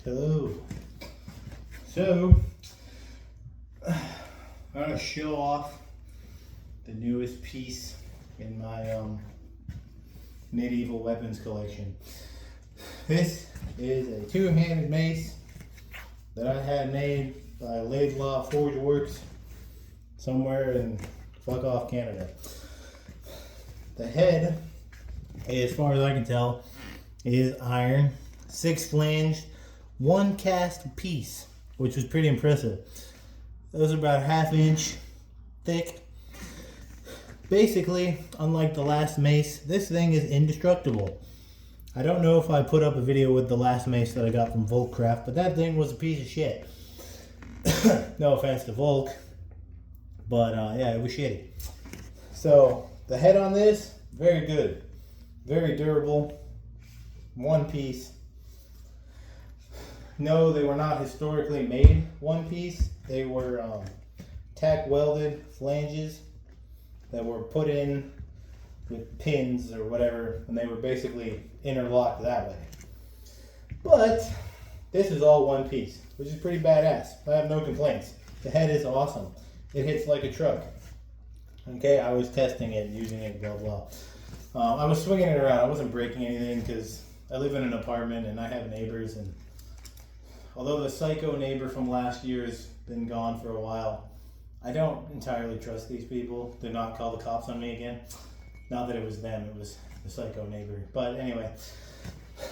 Hello. So, I'm going to show off the newest piece in my medieval weapons collection. This is a two-handed mace that I had made by Laidlaw Forge Works somewhere in fuck off Canada. The head, as far as I can tell, is iron, 6-flanged, 1 cast piece, which was pretty impressive. Those are about a ½ inch thick. Basically, unlike the last mace, this thing is indestructible. I don't know if I put up a video with the last mace that I got from Volkcraft, but that thing was a piece of shit. No offense to Volk, but yeah, it was shitty. So, the head on this, very good. Very durable. 1 piece. No, they were not historically made 1 piece. They were tack welded flanges that were put in with pins or whatever, and they were basically interlocked that way. But this is all 1 piece, which is pretty badass. I have no complaints. The head is awesome. It hits like a truck. Okay, I was testing it, using it, blah blah. I was swinging it around. I wasn't breaking anything because I live in an apartment and I have neighbors, and although the psycho neighbor from last year has been gone for a while, I don't entirely trust these people. Do not call the cops on me again. Not that it was them, it was the psycho neighbor. But anyway,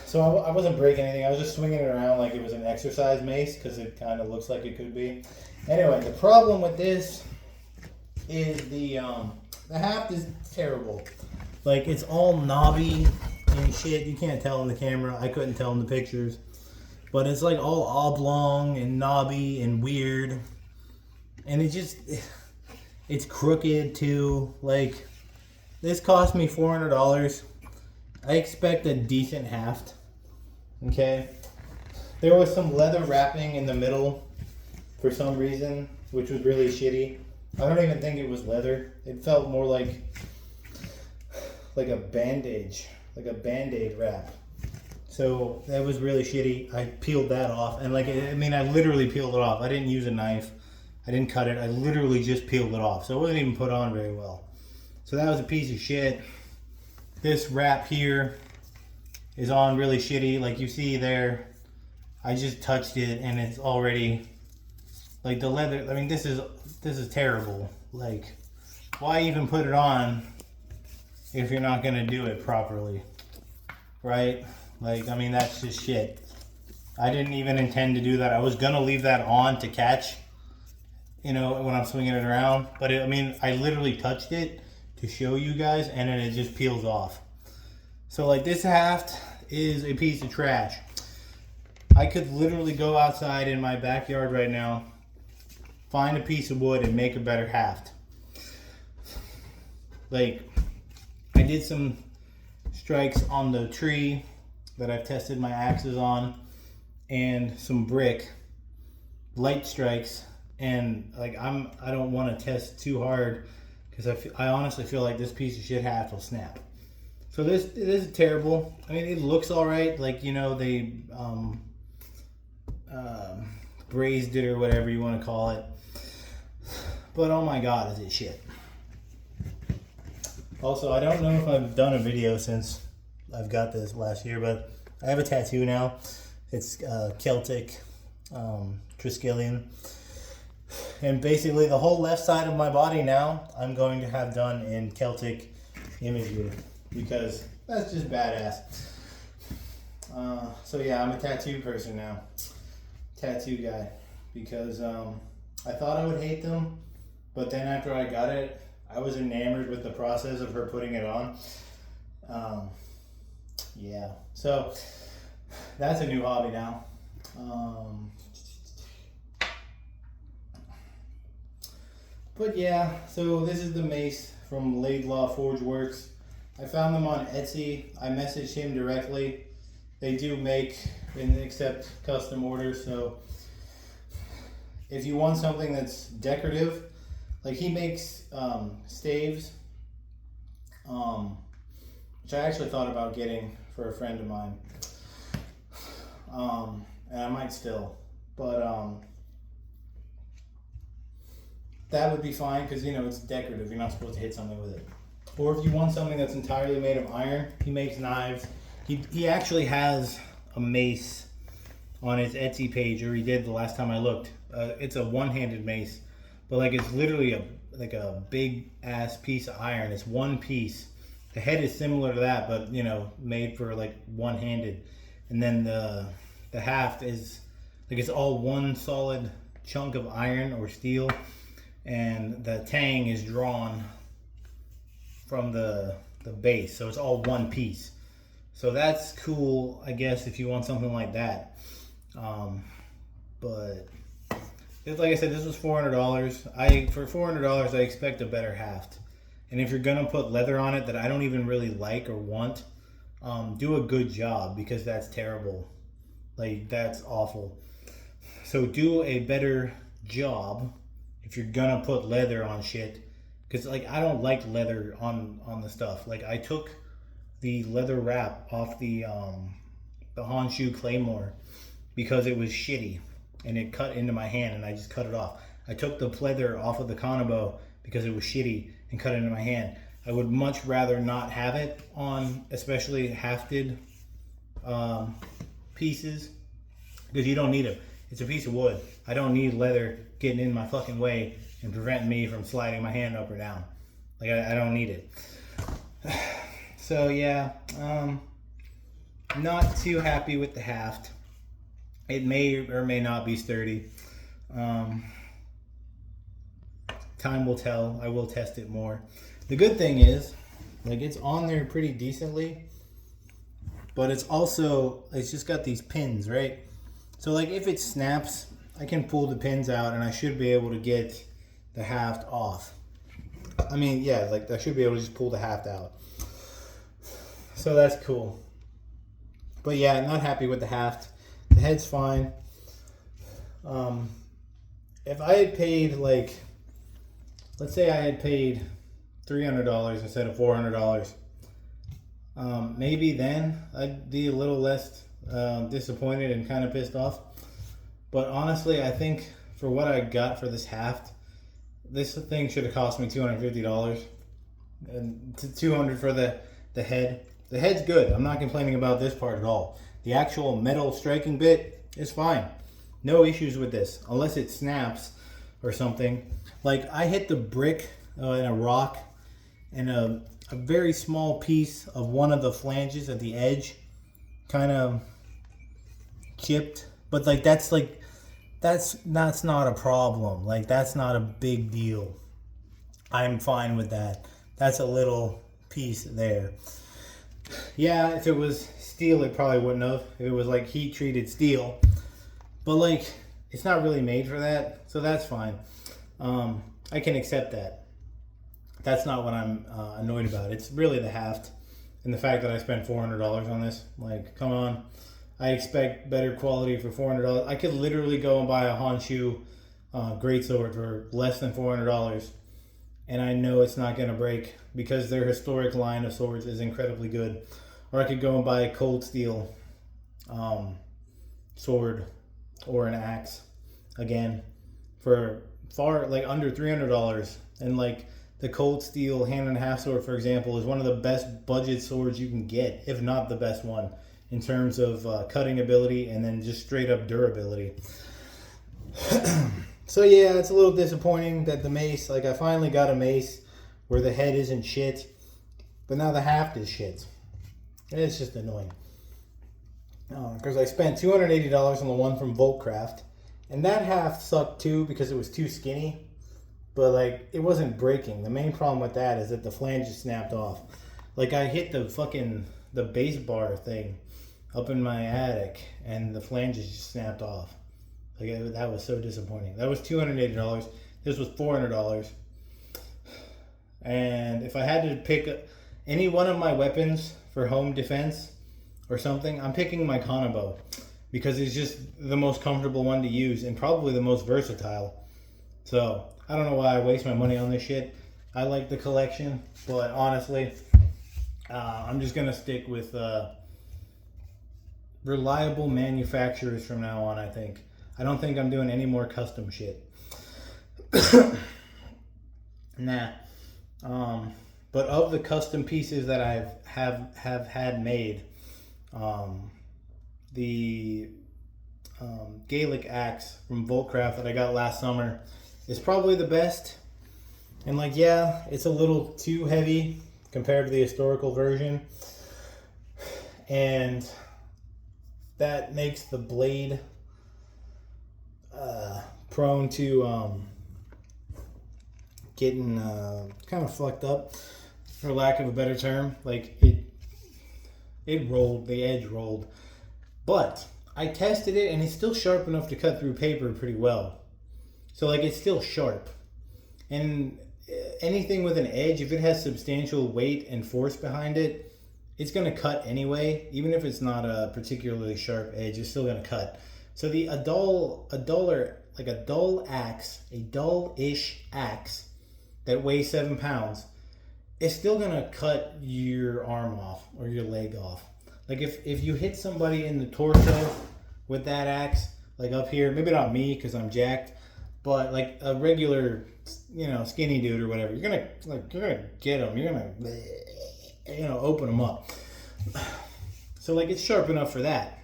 so I wasn't breaking anything. I was just swinging it around like it was an exercise mace because it kind of looks like it could be. Anyway, the problem with this is the haft is terrible. Like, it's all knobby and shit. You can't tell in the camera. I couldn't tell in the pictures. But it's like all oblong and knobby and weird. And it's crooked too. Like, this cost me $400. I expect a decent haft. Okay? There was some leather wrapping in the middle for some reason, which was really shitty. I don't even think it was leather. It felt more like a bandage, like a Band-Aid wrap. So that was really shitty. I peeled that off, and I literally peeled it off. I didn't use a knife. I didn't cut it. I literally just peeled it off. So it wasn't even put on very well. So that was a piece of shit. This wrap here is on really shitty. Like you see there, I just touched it and it's already, like, the leather, I mean, this is terrible. Like, why even put it on if you're not gonna do it properly, right? Like, I mean, that's just shit. I didn't even intend to do that. I was gonna leave that on to catch, you know, when I'm swinging it around. But I literally touched it to show you guys, and then it just peels off. So, like, this haft is a piece of trash. I could literally go outside in my backyard right now, find a piece of wood, and make a better haft. Like, I did some strikes on the tree that I've tested my axes on, and some brick, light strikes, and like I don't want to test too hard because I honestly feel like this piece of shit haft will snap. So this is terrible. I mean, it looks all right, like, you know, they brazed it or whatever you want to call it, but oh my god, is it shit. Also, I don't know if I've done a video since I've got this last year, but I have a tattoo now. It's Celtic, Triskelion. And basically the whole left side of my body now, I'm going to have done in Celtic imagery, because that's just badass. So yeah, I'm a tattoo person now. Tattoo guy. Because I thought I would hate them, but then after I got it, I was enamored with the process of her putting it on. Yeah, so that's a new hobby now. But yeah, so this is the mace from Laidlaw Forge Works. I found them on Etsy. I messaged him directly. They do make and accept custom orders, so if you want something that's decorative, like, he makes staves, which I actually thought about getting for a friend of mine. And I might still, but that would be fine because you know it's decorative. You're not supposed to hit something with it. Or if you want something that's entirely made of iron, he makes knives. He actually has a mace on his Etsy page, or he did the last time I looked. It's a one-handed mace, but like it's literally a big ass piece of iron. It's one piece. The head is similar to that, but you know, made for like one-handed. And then the haft is like it's all one solid chunk of iron or steel, and the tang is drawn from the base, so it's all one piece. So that's cool, I guess, if you want something like that. But like I said, this was $400. For $400, I expect a better haft. And if you're gonna put leather on it that I don't even really like or want, do a good job, because that's terrible. Like, that's awful. So do a better job if you're gonna put leather on shit. Because like I don't like leather on the stuff. Like I took the leather wrap off the Honshu Claymore because it was shitty and it cut into my hand and I just cut it off. I took the pleather off of the Kanabo because it was shitty and cut into my hand. I would much rather not have it on, especially hafted pieces, because you don't need it. It's a piece of wood. I don't need leather getting in my fucking way and preventing me from sliding my hand up or down. Like I don't need it. So yeah, not too happy with the haft. It may or may not be sturdy. Time will tell. I will test it more. The good thing is, like, it's on there pretty decently, but it's just got these pins, right? So like if it snaps, I can pull the pins out and I should be able to get the haft off. I mean, yeah, like I should be able to just pull the haft out. So that's cool. But yeah, not happy with the haft. The head's fine. If I had paid, like, let's say I had paid $300 instead of $400, maybe then I'd be a little less disappointed and kind of pissed off. But honestly, I think for what I got for this haft, this thing should have cost me $250, and $200 for the head. The head's good. I'm not complaining about this part at all. The actual metal striking bit is fine. No issues with this, unless it snaps or something. Like I hit the brick in a rock, and a very small piece of one of the flanges at the edge kind of chipped. But like that's not a problem. Like that's not a big deal. I'm fine with that. That's a little piece there. Yeah, if it was steel, it probably wouldn't have. If it was like heat treated steel. But like, it's not really made for that, so that's fine. I can accept that. That's not what I'm annoyed about. It's really the haft and the fact that I spent $400 on this. Like, come on. I expect better quality for $400. I could literally go and buy a Honshu greatsword for less than $400, and I know it's not going to break because their historic line of swords is incredibly good. Or I could go and buy a cold steel sword or an axe again for far like under $300. And like the cold steel hand and a half sword, for example, is one of the best budget swords you can get, if not the best one, in terms of cutting ability and then just straight up durability. So yeah, it's a little disappointing that the mace, like I finally got a mace where the head isn't shit, but now the haft is shit. And it's just annoying. Because I spent $280 on the one from Voltcraft, and that haft sucked too because it was too skinny, but like it wasn't breaking. The main problem with that is that the flange snapped off. Like I hit the base bar thing up in my attic and the flanges just snapped off. Like that was so disappointing. That was $280. This was $400. And if I had to pick any one of my weapons for home defense or something, I'm picking my Kanabo because it's just the most comfortable one to use and probably the most versatile. So I don't know why I waste my money on this shit. I like the collection, but honestly, I'm just gonna stick with reliable manufacturers from now on, I think. I don't think I'm doing any more custom shit. Nah. But of the custom pieces that I have had made, the Gaelic axe from Voltcraft that I got last summer is probably the best. And like, yeah, it's a little too heavy compared to the historical version. And that makes the blade prone to getting kind of fucked up, for lack of a better term. Like it rolled, the edge rolled. But I tested it and it's still sharp enough to cut through paper pretty well. So like, it's still sharp. And anything with an edge, if it has substantial weight and force behind it, it's going to cut anyway. Even if it's not a particularly sharp edge, it's still going to cut. So a dull-ish axe that weighs 7 pounds is still going to cut your arm off or your leg off. Like if you hit somebody in the torso with that axe, like up here, maybe not me because I'm jacked, but like a regular, skinny dude or whatever, you're gonna get them. You're gonna, open them up. So like, it's sharp enough for that.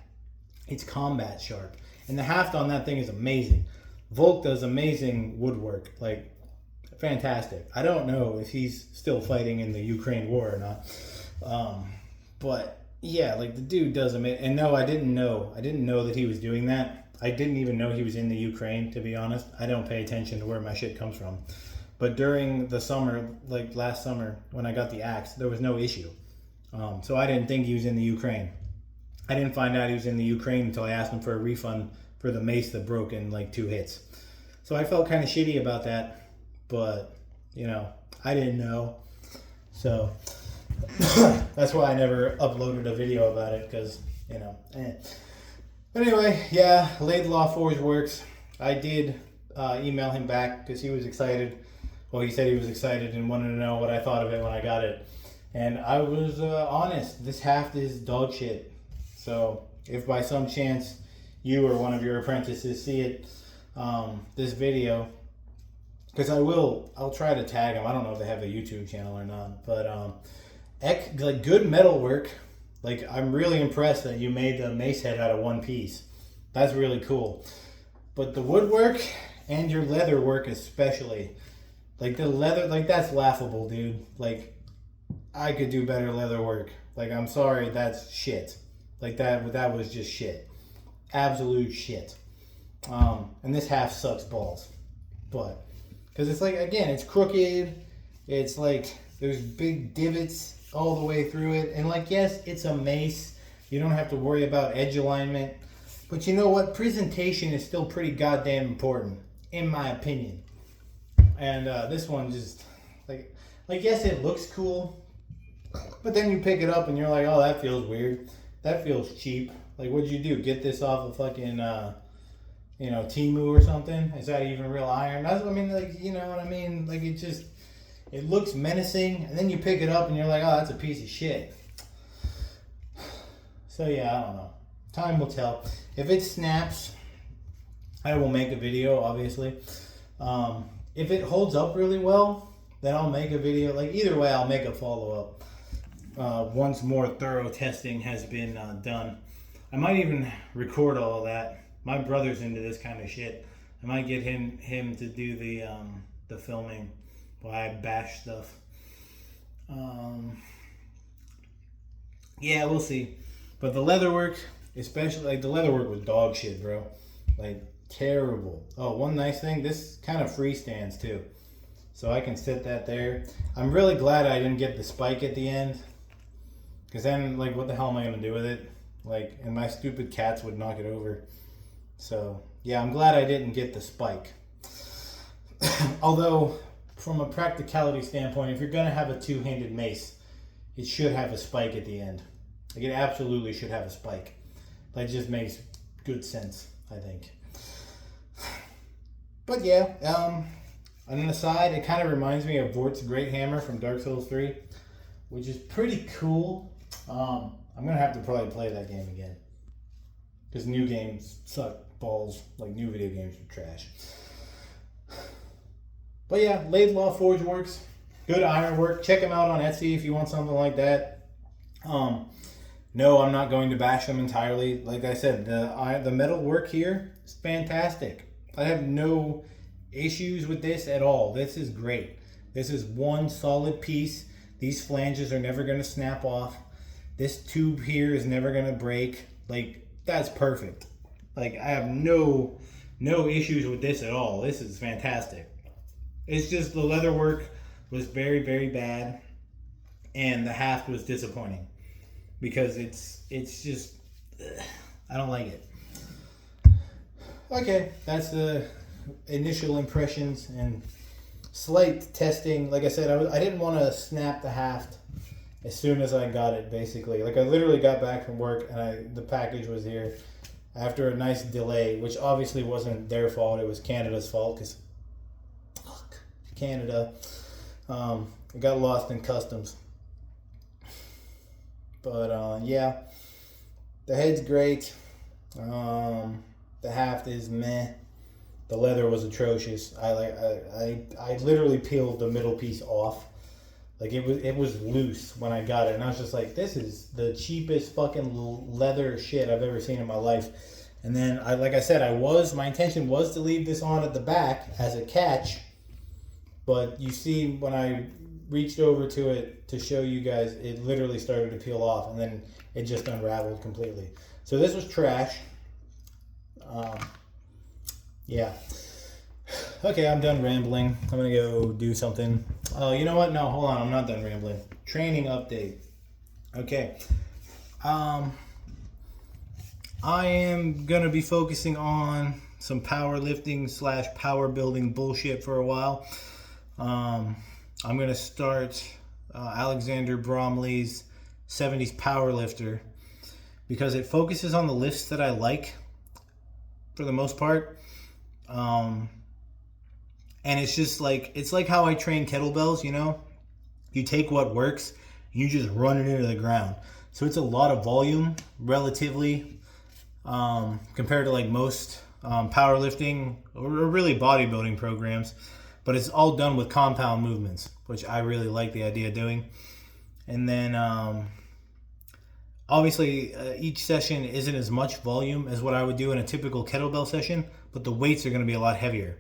It's combat sharp, and the haft on that thing is amazing. Volk does amazing woodwork, like fantastic. I don't know if he's still fighting in the Ukraine war or not, but yeah, like the dude does amazing. And no, I didn't know that he was doing that. I didn't even know he was in the Ukraine, to be honest. I don't pay attention to where my shit comes from. But during the summer, like last summer, when I got the axe, there was no issue. So I didn't think he was in the Ukraine. I didn't find out he was in the Ukraine until I asked him for a refund for the mace that broke in like 2 hits. So I felt kind of shitty about that. But, I didn't know. So that's why I never uploaded a video about it, because, Anyway, yeah, Laidlaw Forge works. I did email him back because he was excited. Well, he said he was excited and wanted to know what I thought of it when I got it. And I was honest. This haft is dog shit. So if by some chance you or one of your apprentices see it, this video, because I'll try to tag him. I don't know if they have a YouTube channel or not. But like, good metal work. Like, I'm really impressed that you made the mace head out of one piece. That's really cool. But the woodwork and your leather work especially, like the leather, like that's laughable, dude. Like, I could do better leather work. Like, I'm sorry, that's shit. Like that was just shit. Absolute shit. And this half sucks balls. But, because it's like, again, it's crooked. It's like, there's big divots all the way through it. And like, yes, it's a mace. You don't have to worry about edge alignment. But you know what? Presentation is still pretty goddamn important, in my opinion. And this one just, like yes, it looks cool. But then you pick it up and you're like, oh, that feels weird. That feels cheap. Like, what'd you do? Get this off of fucking, Temu or something? Is that even real iron? That's what I mean. Like, you know what I mean? Like, it looks menacing, and then you pick it up and you're like, oh, that's a piece of shit. So yeah, I don't know. Time will tell. If it snaps, I will make a video, obviously. If it holds up really well, then I'll make a video. Like, either way, I'll make a follow-up once more thorough testing has been done. I might even record all of that. My brother's into this kind of shit. I might get him to do the filming while I bash stuff. Yeah, we'll see. But the leatherwork, especially, like, the leatherwork was dog shit, bro. Like, terrible. Oh, one nice thing, this kind of freestands too. So I can sit that there. I'm really glad I didn't get the spike at the end. Because then, like, what the hell am I going to do with it? Like, and my stupid cats would knock it over. So, yeah, I'm glad I didn't get the spike. Although, from a practicality standpoint, if you're going to have a two-handed mace, it should have a spike at the end. Like, it absolutely should have a spike. That just makes good sense, I think. But yeah, on the side, it kind of reminds me of Vort's Great Hammer from Dark Souls 3, which is pretty cool. I'm going to have to probably play that game again. because new games suck balls. Like new video games are trash. But yeah, Laidlaw Forge Works, good ironwork. Check them out on Etsy if you want something like that. No, I'm not going to bash them entirely. Like I said, the metal work here is fantastic. I have no issues with this at all. This is great. This is one solid piece. These flanges are never going to snap off. This tube here is never going to break. Like, that's perfect. Like, I have no issues with this at all. This is fantastic. It's just the leather work was very, very bad, and the haft was disappointing because it's just I don't like it. Okay, that's the initial impressions and slight testing. Like I said, I didn't want to snap the haft as soon as I got it. Basically, like I literally got back from work and the package was here after a nice delay, which obviously wasn't their fault. It was Canada's fault because Canada. It got lost in customs. But yeah, the head's great. The haft is meh. The leather was atrocious. I literally peeled the middle piece off. Like it was loose when I got it, and I was just like, this is the cheapest fucking leather shit I've ever seen in my life. And then like I said, my intention was to leave this on at the back as a catch. But you see, when I reached over to it to show you guys, it literally started to peel off, and then it just unraveled completely. So this was trash. Yeah. Okay, I'm done rambling. I'm going to go do something. Oh, you know what? No, hold on. I'm not done rambling. Training update. Okay. I am going to be focusing on some powerlifting / power building bullshit for a while. I'm going to start Alexander Bromley's 70s Powerlifter because it focuses on the lifts that I like for the most part. And it's just like, it's like how I train kettlebells, you know? You take what works and you just run it into the ground. So it's a lot of volume relatively compared to like most powerlifting or really bodybuilding programs. But it's all done with compound movements, which I really like the idea of doing. And then obviously each session isn't as much volume as what I would do in a typical kettlebell session, but the weights are going to be a lot heavier.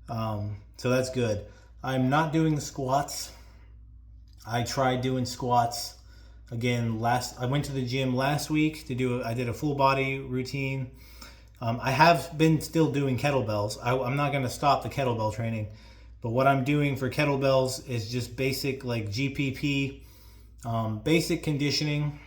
So that's good. I'm not doing the squats. I tried doing squats again I went to the gym last week I did a full body routine. I have been still doing kettlebells. I'm not going to stop the kettlebell training. But what I'm doing for kettlebells is just basic like GPP, basic conditioning,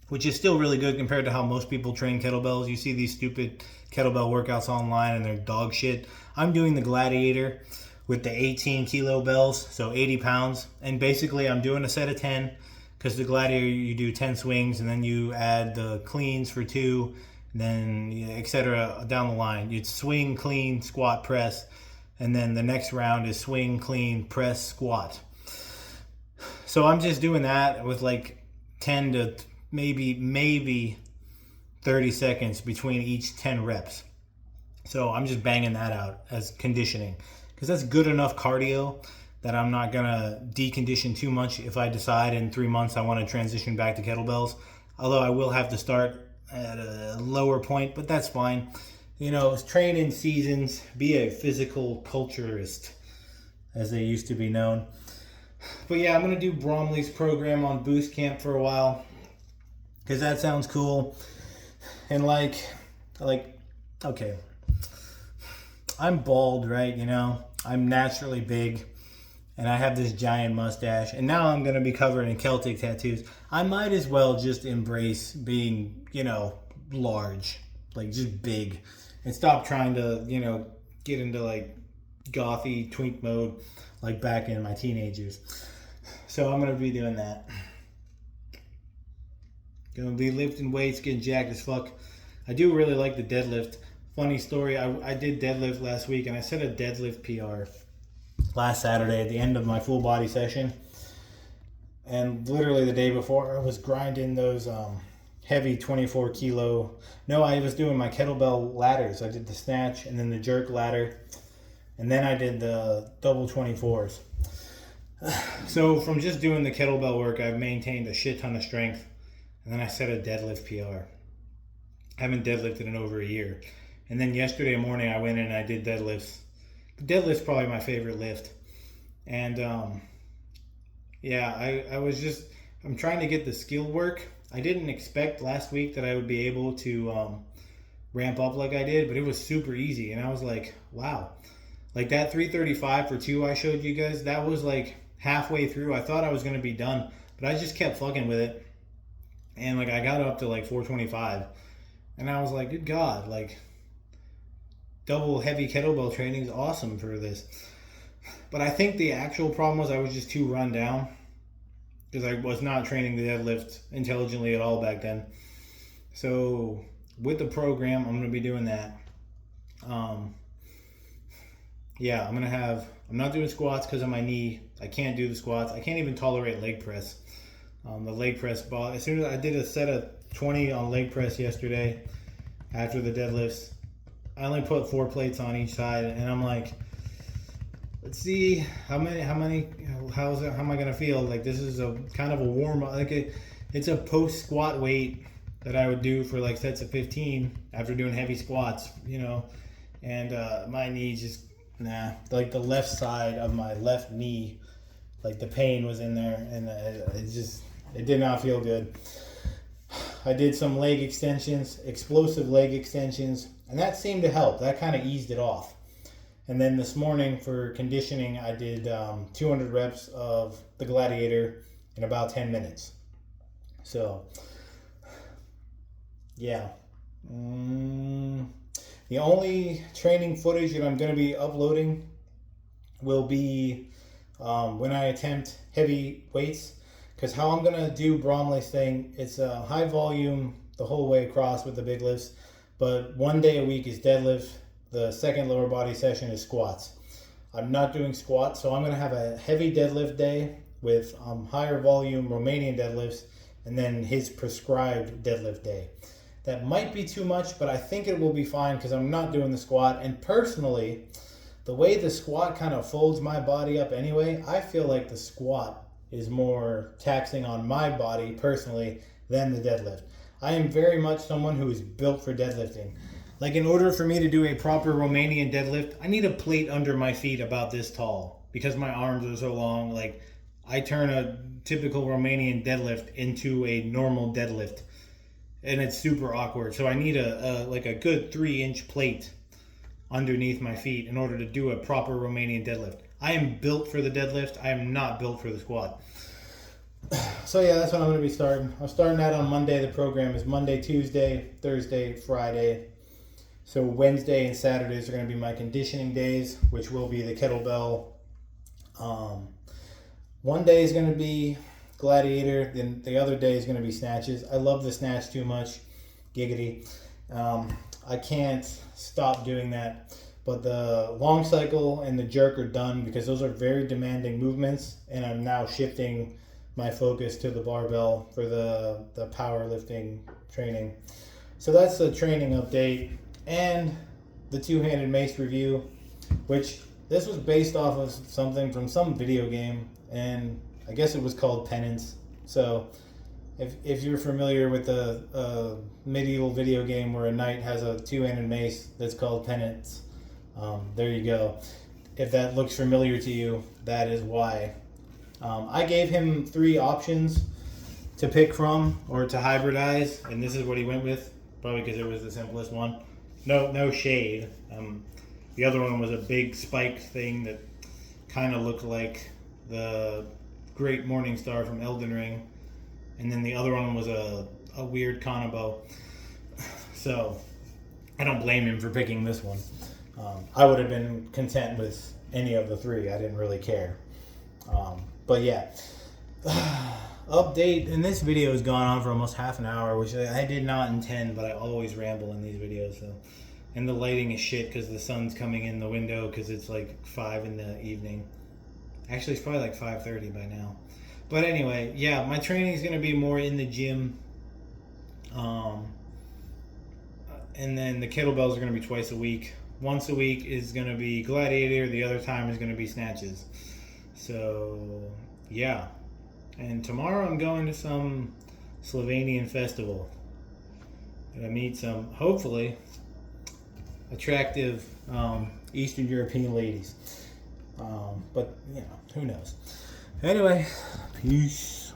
which is still really good compared to how most people train kettlebells. You see these stupid kettlebell workouts online and they're dog shit. I'm doing the Gladiator with the 18 kilo bells, so 80 pounds. And basically I'm doing a set of 10 because the Gladiator you do 10 swings and then you add the cleans for 2, then etc. down the line. You'd swing, clean, squat, press. And then the next round is swing, clean, press, squat. So I'm just doing that with like 10 to maybe 30 seconds between each 10 reps. So I'm just banging that out as conditioning because that's good enough cardio that I'm not going to decondition too much if I decide in 3 months I want to transition back to kettlebells. Although I will have to start at a lower point, but that's fine. You know, train in seasons, be a physical culturist, as they used to be known. But yeah, I'm going to do Bromley's program on Boost Camp for a while, because that sounds cool. And like, okay, I'm bald, right? You know, I'm naturally big, and I have this giant mustache, and now I'm going to be covered in Celtic tattoos. I might as well just embrace being, you know, large, like just big. And stop trying to, you know, get into like gothy twink mode like back in my teenage years. So I'm going to be doing that. Going to be lifting weights, getting jacked as fuck. I do really like the deadlift. Funny story, I did deadlift last week and I set a deadlift PR last Saturday at the end of my full body session. And literally the day before I was grinding those heavy 24 kilo. No, I was doing my kettlebell ladders. I did the snatch and then the jerk ladder. And then I did the double 24s. So from just doing the kettlebell work, I've maintained a shit ton of strength. And then I set a deadlift PR. I haven't deadlifted in over a year. And then yesterday morning I went in and I did deadlifts. Deadlift's probably my favorite lift. And yeah, I'm trying to get the skill work. I didn't expect last week that I would be able to ramp up like I did, but it was super easy. And I was like, wow. Like that 335 for 2 I showed you guys, that was like halfway through. I thought I was going to be done, but I just kept fucking with it. And like I got up to like 425. And I was like, good God, like double heavy kettlebell training is awesome for this. But I think the actual problem was I was just too run down because I was not training the deadlift intelligently at all back then. So with the program, I'm going to be doing that. Yeah, I'm not doing squats because of my knee. I can't do the squats. I can't even tolerate leg press. The leg press ball, as soon as I did a set of 20 on leg press yesterday after the deadlifts, I only put 4 plates on each side, and I'm like, let's see how am I gonna feel? Like this is a kind of a warm up, like it's a post squat weight that I would do for like sets of 15 after doing heavy squats, you know. And my knee just like the left side of my left knee, like the pain was in there, and it did not feel good. I did some leg extensions, explosive leg extensions, and that seemed to help. That kind of eased it off. And then this morning for conditioning, I did 200 reps of the Gladiator in about 10 minutes. So, yeah. The only training footage that I'm going to be uploading will be when I attempt heavy weights. Because how I'm going to do Bromley's thing, it's a high volume the whole way across with the big lifts. But 1 day a week is deadlift. The second lower body session is squats. I'm not doing squats, so I'm going to have a heavy deadlift day with higher volume Romanian deadlifts, and then his prescribed deadlift day. That might be too much, but I think it will be fine because I'm not doing the squat. And personally, the way the squat kind of folds my body up anyway, I feel like the squat is more taxing on my body personally than the deadlift. I am very much someone who is built for deadlifting. Like in order for me to do a proper Romanian deadlift, I need a plate under my feet about this tall because my arms are so long. Like I turn a typical Romanian deadlift into a normal deadlift, and it's super awkward. So I need a good 3-inch plate underneath my feet in order to do a proper Romanian deadlift. I am built for the deadlift. I am not built for the squat. So yeah, that's what I'm going to be starting. I'm starting that on Monday. The program is Monday, Tuesday, Thursday, Friday. So Wednesday and Saturdays are going to be my conditioning days, which will be the kettlebell. 1 day is going to be Gladiator, then the other day is going to be snatches. I love the snatch too much. Giggity. I can't stop doing that. But the long cycle and the jerk are done because those are very demanding movements, and I'm now shifting my focus to the barbell for the powerlifting training. So that's the training update and the two-handed mace review, which this was based off of something from some video game, and I guess it was called Penance. So if you're familiar with the medieval video game where a knight has a two-handed mace that's called Penance, there you go. If that looks familiar to you, that is why. I gave him 3 options to pick from or to hybridize, and this is what he went with, probably because it was the simplest one. No shade. The other one was a big spike thing that kind of looked like the Great Morning Star from Elden Ring, and then the other one was a weird Kanabo. So I don't blame him for picking this one. I would have been content with any of the 3. I didn't really care. But yeah, update, and this video has gone on for almost half an hour, which I did not intend, but I always ramble in these videos. So, and the lighting is shit because the sun's coming in the window because it's like 5 in the evening. Actually, it's probably like 5:30 by now. But anyway, yeah, my training is going to be more in the gym. And then the kettlebells are going to be twice a week. Once a week is going to be gladiator. The other time is going to be snatches. So, yeah. And tomorrow I'm going to some Slovenian festival. And I meet some, hopefully, attractive Eastern European ladies. But, you know, who knows. Anyway, peace.